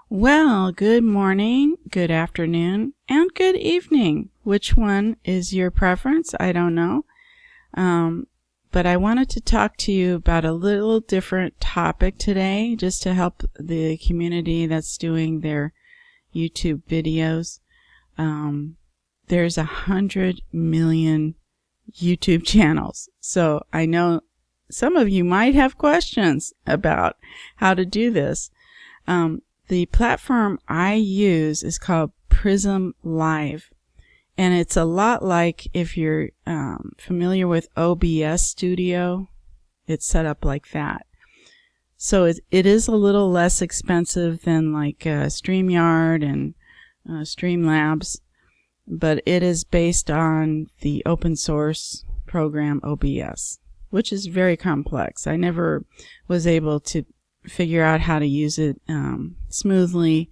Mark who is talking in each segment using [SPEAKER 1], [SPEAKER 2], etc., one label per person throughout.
[SPEAKER 1] Well, good morning, good afternoon, and good evening. Which one is your preference? I don't know. But I wanted to talk to you about a little different topic today, just to help the community that's doing their YouTube videos. There's 100 million YouTube channels. So I know some of you might have questions about how to do this. The platform I use is called PRISMLive, and it's a lot like if you're familiar with OBS Studio. It's set up like that. So it is a little less expensive than like StreamYard and Streamlabs, but it is based on the open source program OBS, which is very complex. I never was able to figure out how to use it smoothly.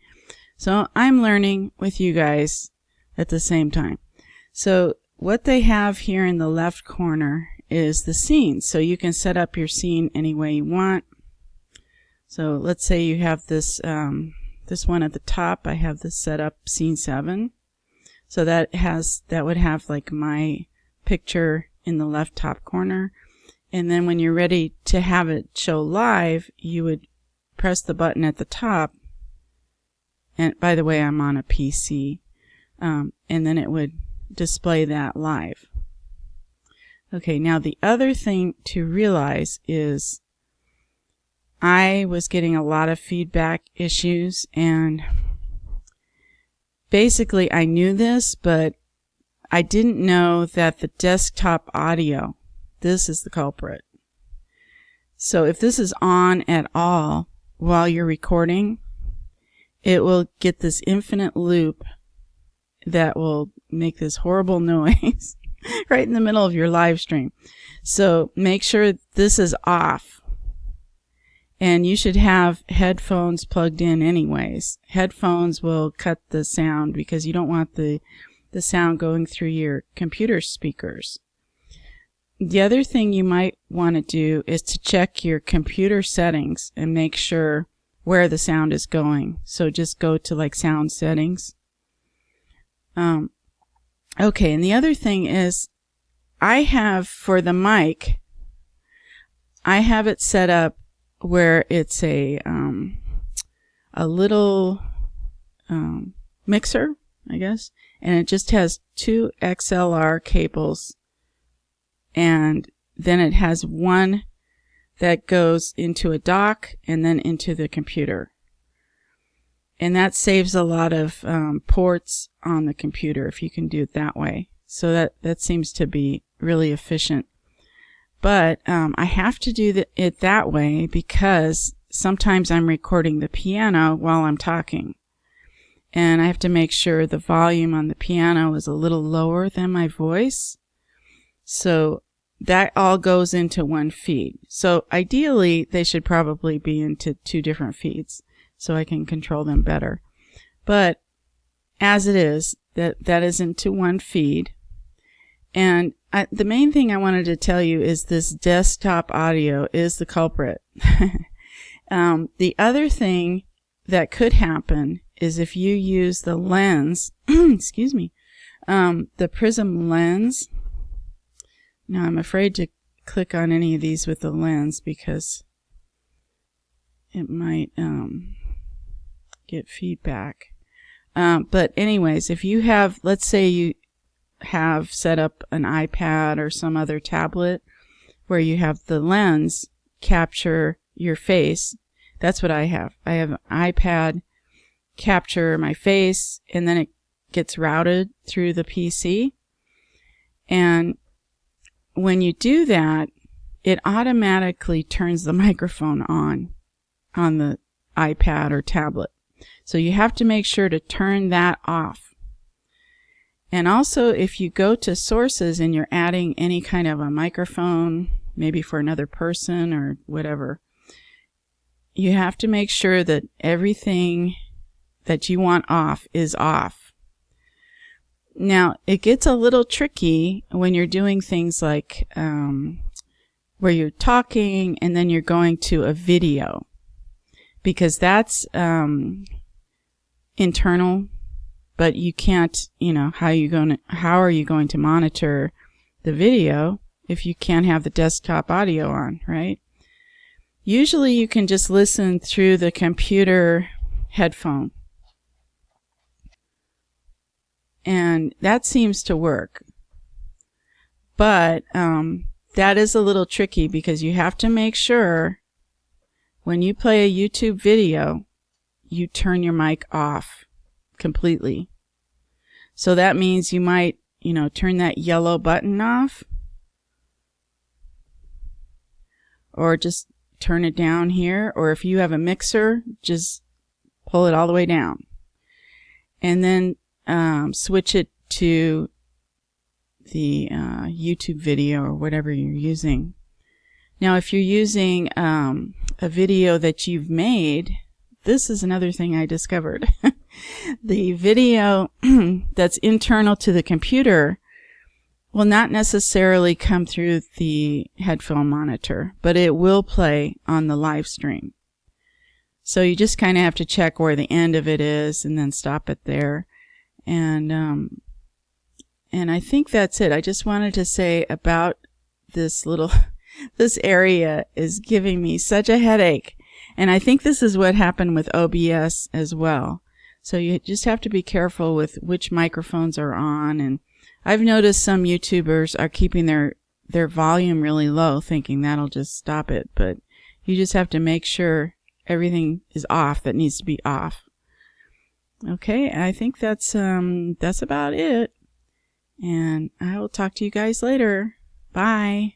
[SPEAKER 1] So I'm learning with you guys at the same time. So what they have here in the left corner is the scene. So you can set up your scene any way you want. So let's say you have this this one at the top. I have this set up scene 7. So that would have like my picture in the left top corner. And then when you're ready to have it show live, you would press the button at the top. And by the way, I'm on a PC. And then it would display that live. Okay, now the other thing to realize is I was getting a lot of feedback issues, and basically I knew this, but I didn't know that the desktop audio, this is the culprit. So if this is on at all while you're recording, it will get this infinite loop that will make this horrible noise right in the middle of your live stream. So make sure this is off. And you should have headphones plugged in anyways. Headphones will cut the sound because you don't want the sound going through your computer speakers. The other thing you might want to do is to check your computer settings and make sure where the sound is going. So just go to like sound settings. Okay, and the other thing is I have for the mic, I have it set up where it's a little mixer, I guess, and it just has 2 XLR cables, and then it has one that goes into a dock and then into the computer. And that saves a lot of ports on the computer if you can do it that way. So that seems to be really efficient. But I have to do it that way because sometimes I'm recording the piano while I'm talking. And I have to make sure the volume on the piano is a little lower than my voice. So that all goes into one feed. So ideally, they should probably be into 2 different feeds so I can control them better. But as it is, that is into one feed. And the main thing I wanted to tell you is this desktop audio is the culprit. The other thing that could happen is if you use the lens, excuse me, the PRISM lens. Now I'm afraid to click on any of these with the lens because it might get feedback. But anyways, if you have, let's say you have set up an iPad or some other tablet where you have the lens capture your face. That's what I have. I have an iPad capture my face, and then it gets routed through the PC. And when you do that, it automatically turns the microphone on the iPad or tablet. So you have to make sure to turn that off. And also, if you go to sources and you're adding any kind of a microphone, maybe for another person or whatever, you have to make sure that everything that you want off is off. Now, it gets a little tricky when you're doing things like where you're talking and then you're going to a video, because that's internal, but you can't, how are you going to monitor the video if you can't have the desktop audio on, right? Usually you can just listen through the computer headphone, and that seems to work. But that is a little tricky, because you have to make sure when you play a YouTube video, you turn your mic off completely. So that means you might, turn that yellow button off, or just turn it down here, or if you have a mixer, just pull it all the way down, and then switch it to the YouTube video or whatever you're using. Now, if you're using a video that you've made, this is another thing I discovered. The video that's internal to the computer will not necessarily come through the headphone monitor, but it will play on the live stream. So you just kind of have to check where the end of it is and then stop it there. And I think that's it. I just wanted to say about this this area is giving me such a headache. And I think this is what happened with OBS as well. So you just have to be careful with which microphones are on. And I've noticed some YouTubers are keeping their volume really low, thinking that'll just stop it. But you just have to make sure everything is off that needs to be off. Okay, I think that's about it. And I will talk to you guys later. Bye.